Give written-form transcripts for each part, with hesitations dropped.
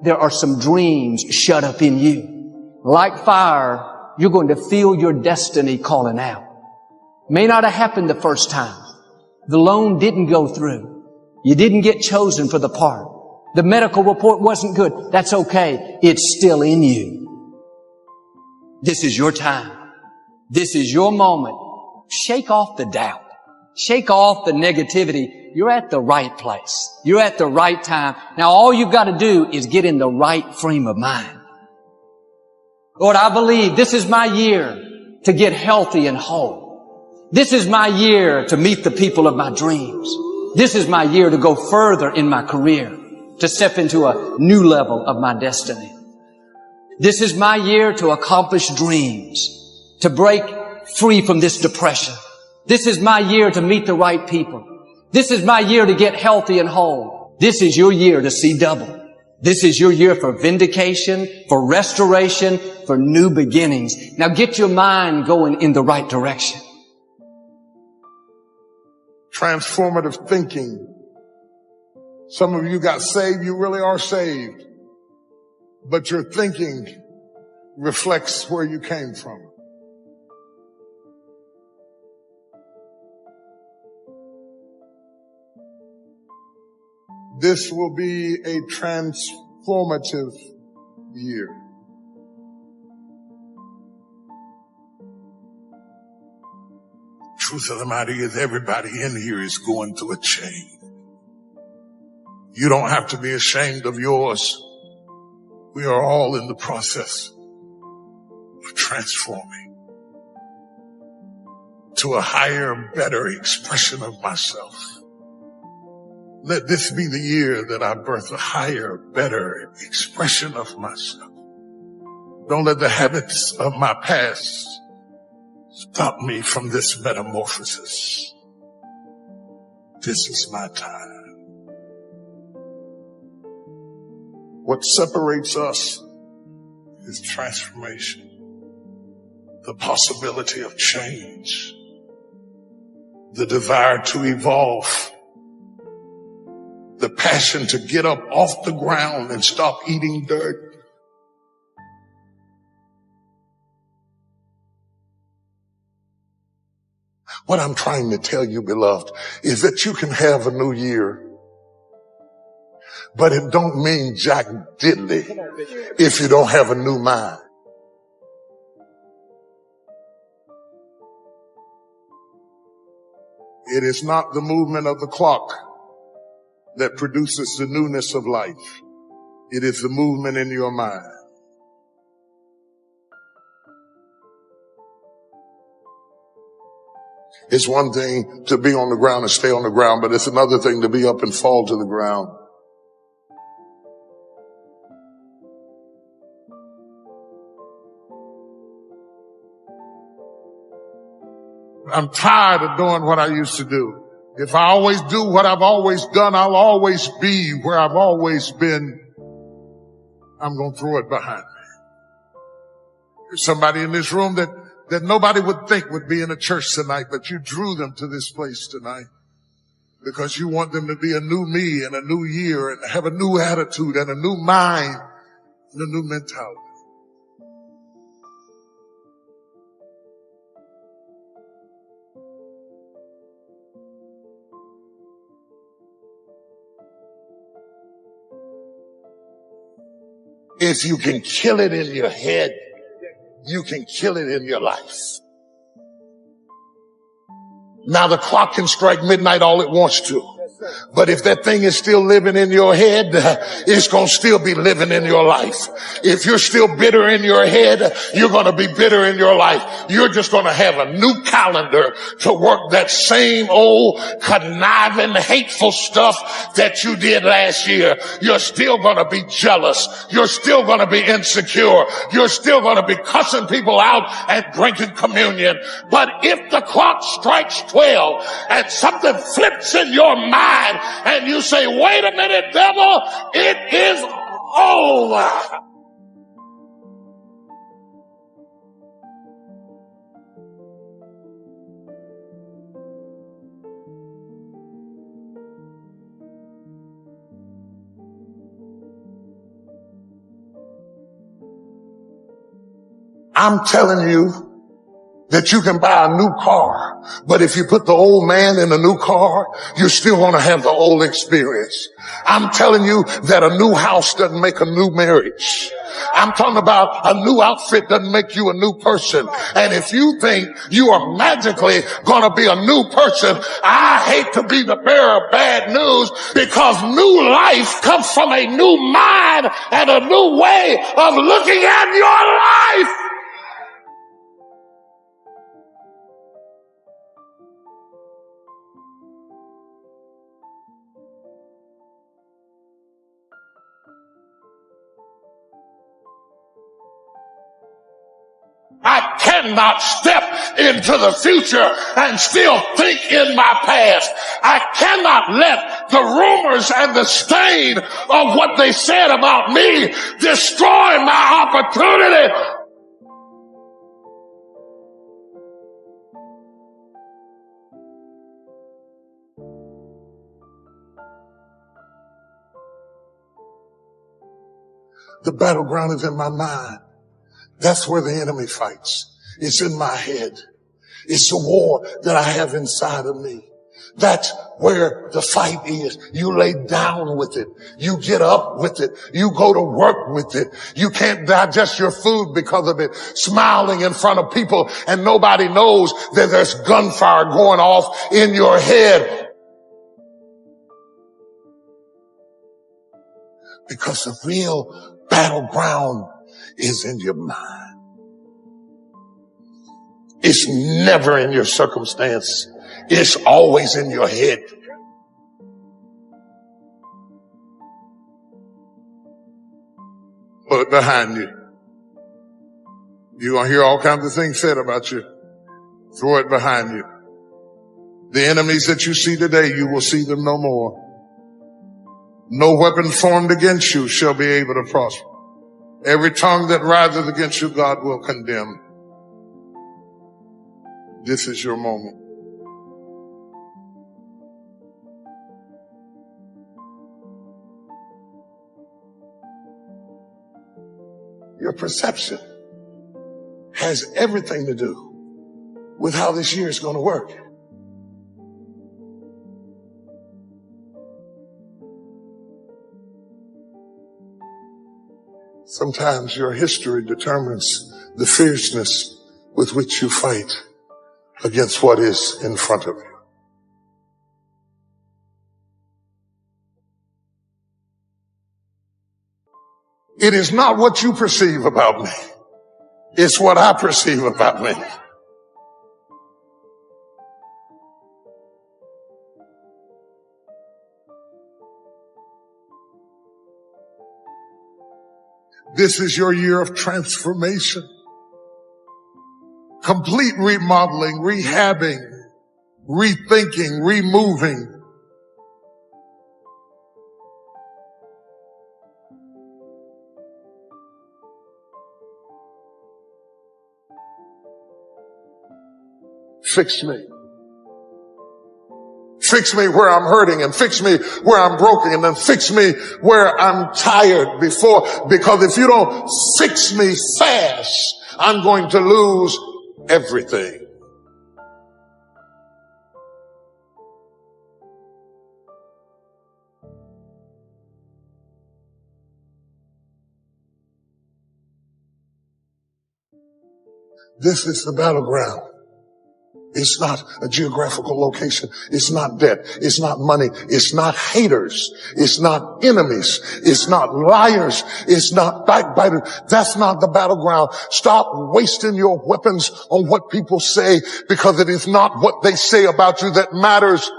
there are some dreams shut up in you. Like fire, you're going to feel your destiny calling out. May not have happened the first time. The loan didn't go through. You didn't get chosen for the part. The medical report wasn't good. That's okay. It's still in you. This is your time. This is your moment. Shake off the doubt. Shake off the negativity. You're at the right place. You're at the right time. Now all you've got to do is get in the right frame of mind. Lord, I believe this is my year to get healthy and whole. This is my year to meet the people of my dreams. This is my year to go further in my career, to step into a new level of my destiny. This is my year to accomplish dreams, to break free from this depression. This is my year to meet the right people. This is my year to get healthy and whole. This is your year to see double. This is your year for vindication, for restoration, for new beginnings. Now get your mind going in the right direction. Transformative thinking. Some of you got saved, you really are saved. But your thinking reflects where you came from. This will be a transformative year. Truth of the matter is everybody in here is going through a change. You don't have to be ashamed of yours. We are all in the process of transforming to a higher, better expression of myself. Let this be the year that I birth a higher, better expression of myself. Don't let the habits of my past stop me from this metamorphosis. This is my time. What separates us is transformation, the possibility of change, the desire to evolve, the passion to get up off the ground and stop eating dirt. What I'm trying to tell you, beloved, is that you can have a new year, but it don't mean jack diddly if you don't have a new mind. It is not the movement of the clock that produces the newness of life. It is the movement in your mind. It's one thing to be on the ground and stay on the ground, but it's another thing to be up and fall to the ground. I'm tired of doing what I used to do. If I always do what I've always done, I'll always be where I've always been. I'm going to throw it behind me. There's somebody in this room that nobody would think would be in a church tonight, but you drew them to this place tonight because you want them to be a new me and a new year and have a new attitude and a new mind and a new mentality. If you can kill it in your head, you can kill it in your life. Now the clock can strike midnight all it wants to. But if that thing is still living in your head, it's going to still be living in your life. If you're still bitter in your head, you're going to be bitter in your life. You're just going to have a new calendar to work that same old conniving, hateful stuff that you did last year. You're still going to be jealous. You're still going to be insecure. You're still going to be cussing people out and drinking communion. But if the clock strikes 12 and something flips in your mind, and you say, wait a minute, devil, it is over. I'm telling you that you can buy a new car, but if you put the old man in a new car, you're still going to have the old experience. I'm telling you that a new house doesn't make a new marriage. I'm talking about a new outfit doesn't make you a new person. And if you think you are magically going to be a new person, I hate to be the bearer of bad news, because new life comes from a new mind and a new way of looking at your life. I cannot step into the future and still think in my past. I cannot let the rumors and the stain of what they said about me destroy my opportunity. The battleground is in my mind. That's where the enemy fights. It's in my head. It's the war that I have inside of me. That's where the fight is. You lay down with it. You get up with it. You go to work with it. You can't digest your food because of it. Smiling in front of people and nobody knows that there's gunfire going off in your head. Because the real battleground is in your mind. It's never in your circumstance. It's always in your head. Put it behind you. You're going to hear all kinds of things said about you. Throw it behind you. The enemies that you see today, you will see them no more. No weapon formed against you shall be able to prosper. Every tongue that riseth against you, God will condemn. This is your moment. Your perception has everything to do with how this year is going to work. Sometimes your history determines the fierceness with which you fight against what is in front of you. It is not what you perceive about me. It's what I perceive about me. This is your year of transformation. Complete remodeling, rehabbing, rethinking, removing. Fix me. Fix me where I'm hurting, and fix me where I'm broken, and then fix me where I'm tired because if you don't fix me fast, I'm going to lose everything. This is the battleground. It's not a geographical location. It's not debt. It's not money. It's not haters. It's not enemies. It's not liars. It's not backbiters. That's not the battleground. Stop wasting your weapons on what people say, because it is not what they say about you that matters.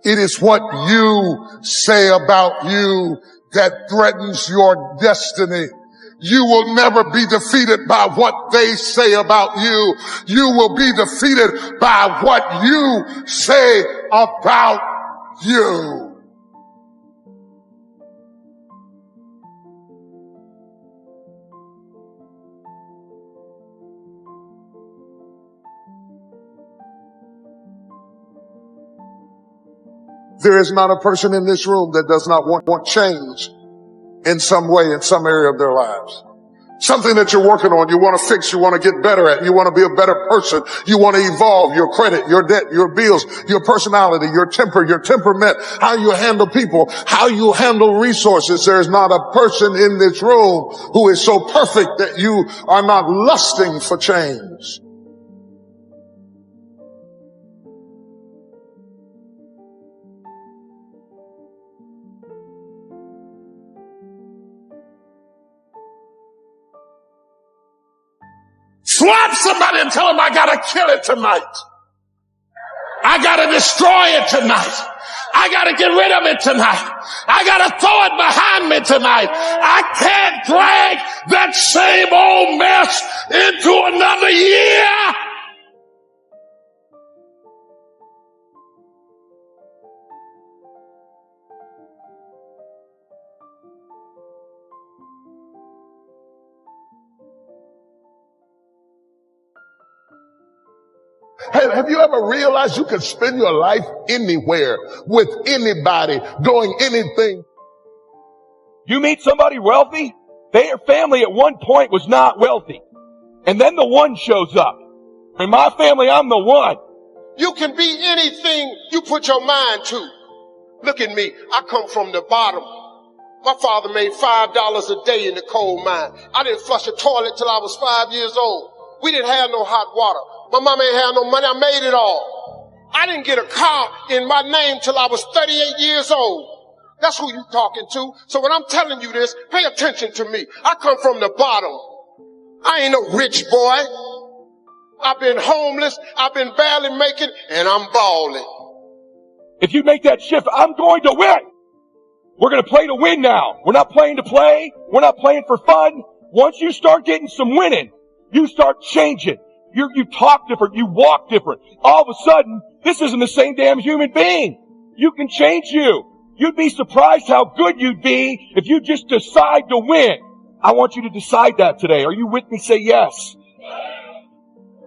It is what you say about you that threatens your destiny. You will never be defeated by what they say about you. You will be defeated by what you say about you. There is not a person in this room that does not want change in some way, in some area of their lives. Something that you're working on, you want to fix, you want to get better at, you want to be a better person, you want to evolve your credit, your debt, your bills, your personality, your temper, your temperament, how you handle people, how you handle resources. There's not a person in this room who is so perfect that you are not lusting for change. Slap somebody and tell them, I gotta kill it tonight. I gotta destroy it tonight. I gotta get rid of it tonight. I gotta throw it behind me tonight. I can't drag that same old mess into another year. Hey, have you ever realized you can spend your life anywhere with anybody doing anything? You meet somebody wealthy, their family at one point was not wealthy. And then the one shows up. In my family, I'm the one. You can be anything you put your mind to. Look at me. I come from the bottom. My father made $5 a day in the coal mine. I didn't flush a toilet till I was 5 years old. We didn't have no hot water. My mama ain't had no money. I made it all. I didn't get a car in my name till I was 38 years old. That's who you talking to. So when I'm telling you this, pay attention to me. I come from the bottom. I ain't no rich boy. I've been homeless. I've been barely making, and I'm balling. If you make that shift, I'm going to win. We're going to play to win now. We're not playing to play. We're not playing for fun. Once you start getting some winning, you start changing. You talk different. You walk different. All of a sudden, this isn't the same damn human being. You can change you. You'd be surprised how good you'd be if you just decide to win. I want you to decide that today. Are you with me? Say yes.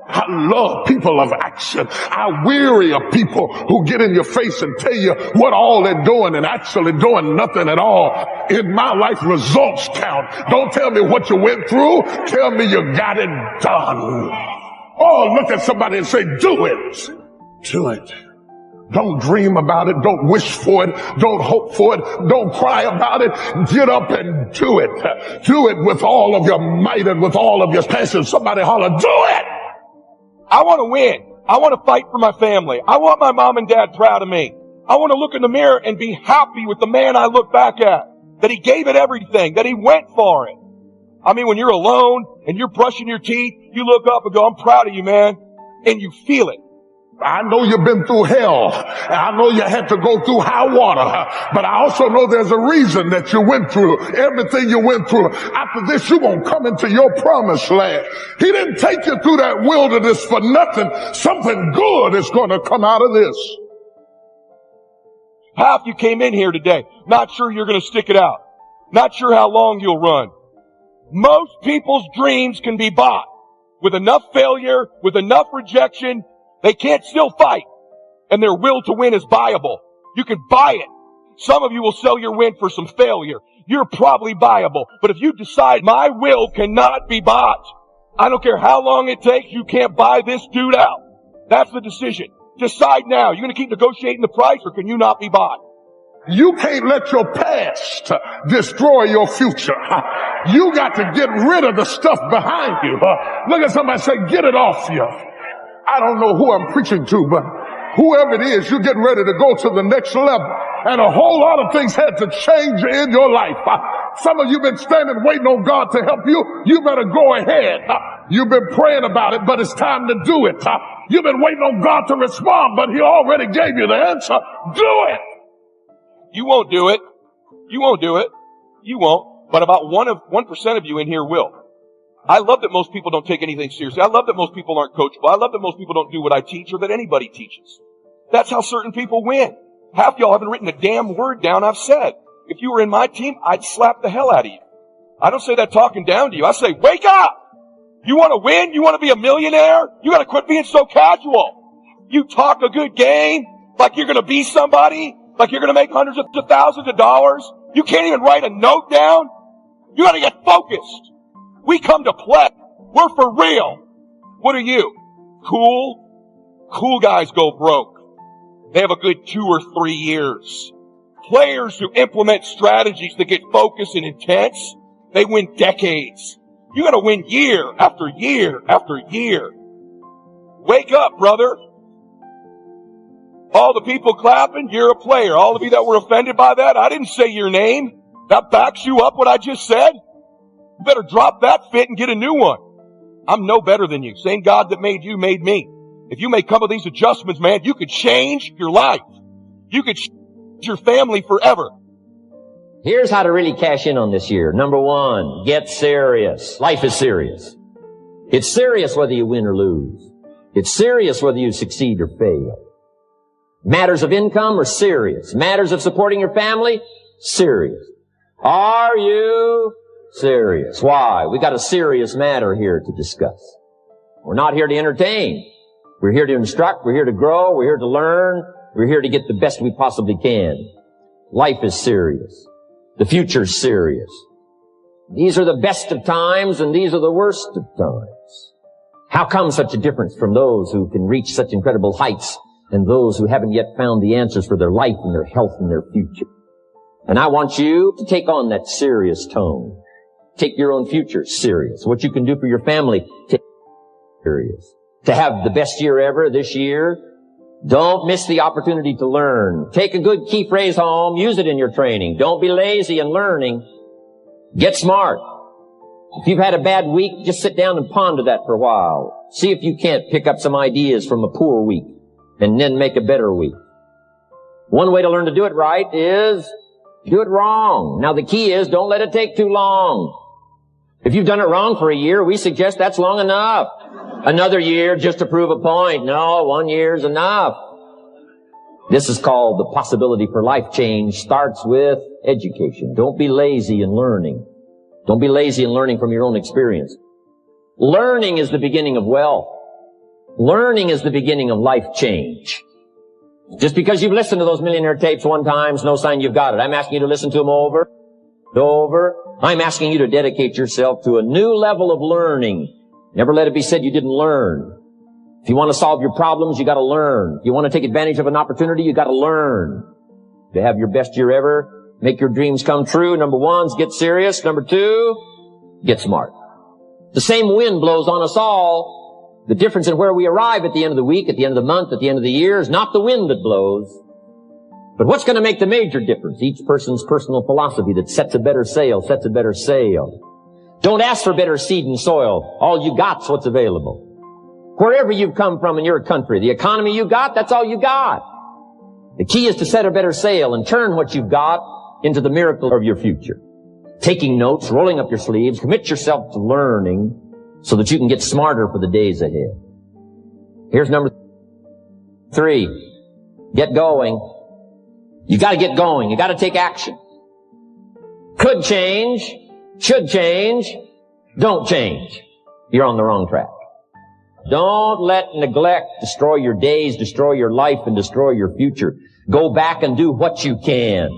I love people of action. I weary of people who get in your face and tell you what all they're doing and actually doing nothing at all. In my life, results count. Don't tell me what you went through. Tell me you got it done. Oh, look at somebody and say, do it. Do it. Don't dream about it. Don't wish for it. Don't hope for it. Don't cry about it. Get up and do it. Do it with all of your might and with all of your passion. Somebody holler, do it. I want to win. I want to fight for my family. I want my mom and dad proud of me. I want to look in the mirror and be happy with the man I look back at. That he gave it everything. That he went for it. I mean, when you're alone and you're brushing your teeth, you look up and go, I'm proud of you, man. And you feel it. I know you've been through hell. I know you had to go through high water. But I also know there's a reason that you went through everything you went through. After this, you're going to come into your promised land. He didn't take you through that wilderness for nothing. Something good is going to come out of this. Half you came in here today, not sure you're going to stick it out. Not sure how long you'll run. Most people's dreams can be bought. With enough failure, with enough rejection, they can't still fight. And their will to win is buyable. You can buy it. Some of you will sell your win for some failure. You're probably buyable. But if you decide my will cannot be bought, I don't care how long it takes, you can't buy this dude out. That's the decision. Decide now. You're going to keep negotiating the price, or can you not be bought? You can't let your past destroy your future. You got to get rid of the stuff behind you. Look at somebody say, get it off you. I don't know who I'm preaching to, but whoever it is, you're getting ready to go to the next level. And a whole lot of things had to change in your life. Some of you been standing waiting on God to help you. You better go ahead. You've been praying about it, but it's time to do it. You've been waiting on God to respond, but He already gave you the answer. Do it. You won't do it. You won't do it. You won't. But about 1% of you in here will. I love that most people don't take anything seriously. I love that most people aren't coachable. I love that most people don't do what I teach or that anybody teaches. That's how certain people win. Half y'all haven't written a damn word down I've said. If you were in my team, I'd slap the hell out of you. I don't say that talking down to you. I say, wake up! You want to win? You want to be a millionaire? You got to quit being so casual. You talk a good game like you're going to be somebody, like you're going to make hundreds of thousands of dollars. You can't even write a note down. You got to get focused. We come to play. We're for real. What are you? Cool? Cool guys go broke. They have a good 2 or 3 years. Players who implement strategies that get focused and intense, they win decades. You gotta win year after year after year. Wake up, brother. All the people clapping, you're a player. All of you that were offended by that, I didn't say your name. That backs you up what I just said. You better drop that fit and get a new one. I'm no better than you. Same God that made you made me. If you make some of these adjustments, man, you could change your life. You could change your family forever. Here's how to really cash in on this year. Number 1, get serious. Life is serious. It's serious whether you win or lose. It's serious whether you succeed or fail. Matters of income are serious. Matters of supporting your family, serious. Are you serious? Why? We got a serious matter here to discuss. We're not here to entertain. We're here to instruct. We're here to grow. We're here to learn. We're here to get the best we possibly can. Life is serious. The future's serious. These are the best of times and these are the worst of times. How come such a difference from those who can reach such incredible heights and those who haven't yet found the answers for their life and their health and their future? And I want you to take on that serious tone. Take your own future serious. What you can do for your family, take serious. To have the best year ever this year, don't miss the opportunity to learn. Take a good key phrase home, use it in your training. Don't be lazy in learning. Get smart. If you've had a bad week, just sit down and ponder that for a while. See if you can't pick up some ideas from a poor week and then make a better week. One way to learn to do it right is do it wrong. Now the key is don't let it take too long. If you've done it wrong for a year, we suggest that's long enough. Another year just to prove a point. No, 1 year's enough. This is called the possibility for life change. Starts with education. Don't be lazy in learning. Don't be lazy in learning from your own experience. Learning is the beginning of wealth. Learning is the beginning of life change. Just because you've listened to those millionaire tapes one time is no sign you've got it. I'm asking you to listen to them over and over. I'm asking you to dedicate yourself to a new level of learning. Never let it be said you didn't learn. If you want to solve your problems, you got to learn. If you want to take advantage of an opportunity, you got to learn. To have your best year ever, make your dreams come true. Number 1 is get serious. Number 2, get smart. The same wind blows on us all. The difference in where we arrive at the end of the week, at the end of the month, at the end of the year is not the wind that blows. But what's going to make the major difference? Each person's personal philosophy that sets a better sail, sets a better sail. Don't ask for better seed and soil. All you got's what's available. Wherever you've come from in your country, the economy you got, that's all you got. The key is to set a better sail and turn what you've got into the miracle of your future. Taking notes, rolling up your sleeves, commit yourself to learning so that you can get smarter for the days ahead. Here's number 3. Get going. You gotta get going. You gotta take action. Could change. Should change. Don't change. You're on the wrong track. Don't let neglect destroy your days, destroy your life, and destroy your future. Go back and do what you can.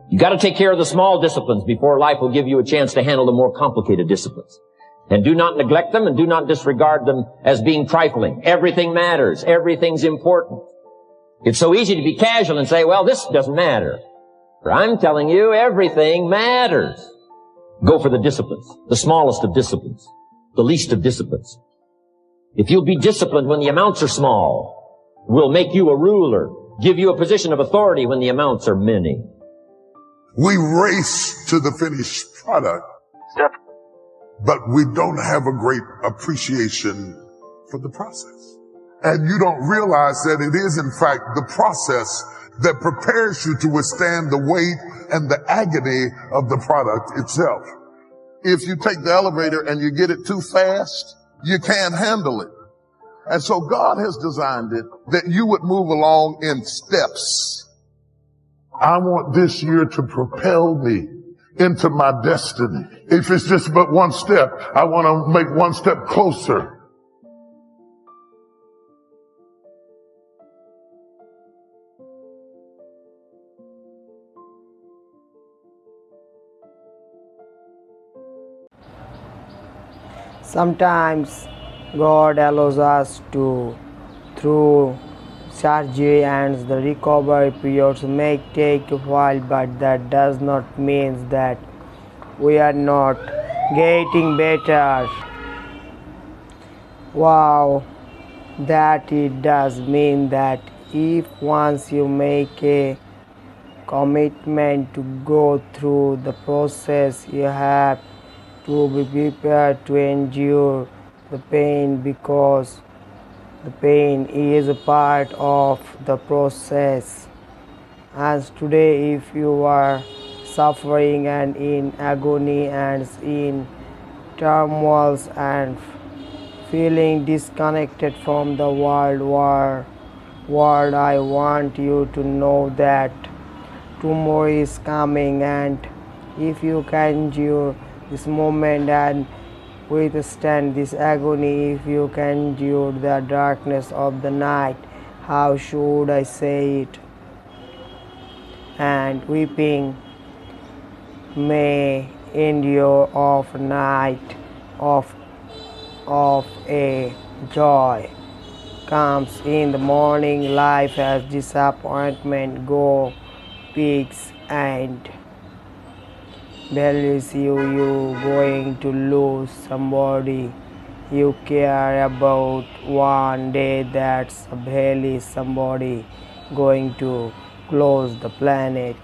You got to take care of the small disciplines before life will give you a chance to handle the more complicated disciplines. And do not neglect them and do not disregard them as being trifling. Everything matters. Everything's important. It's so easy to be casual and say, well, this doesn't matter. But I'm telling you, everything matters. Go for the disciplines, the smallest of disciplines, the least of disciplines. If you'll be disciplined when the amounts are small, we'll make you a ruler, give you a position of authority when the amounts are many. We race to the finished product, but we don't have a great appreciation for the process. And you don't realize that it is, in fact, the process that prepares you to withstand the weight and the agony of the product itself. If you take the elevator and you get it too fast, you can't handle it. And so God has designed it that you would move along in steps. I want this year to propel me into my destiny. If it's just but one step, I want to make one step closer. Sometimes God allows us to through surgery and the recovery periods may take a while, but that does not mean that we are not getting better. Wow, that it does mean that if once you make a commitment to go through the process, you have to be prepared to endure the pain, because the pain is a part of the process. As today, if you are suffering and in agony and in turmoil and feeling disconnected from the world, I want you to know that tomorrow is coming, and if you can endure this moment and withstand this agony, if you can endure the darkness of the night, how should I say it? And weeping may endure of night of a joy comes in the morning. Life has disappointment, go peaks and values you going to lose somebody you care about one day. That's barely somebody going to close the planet.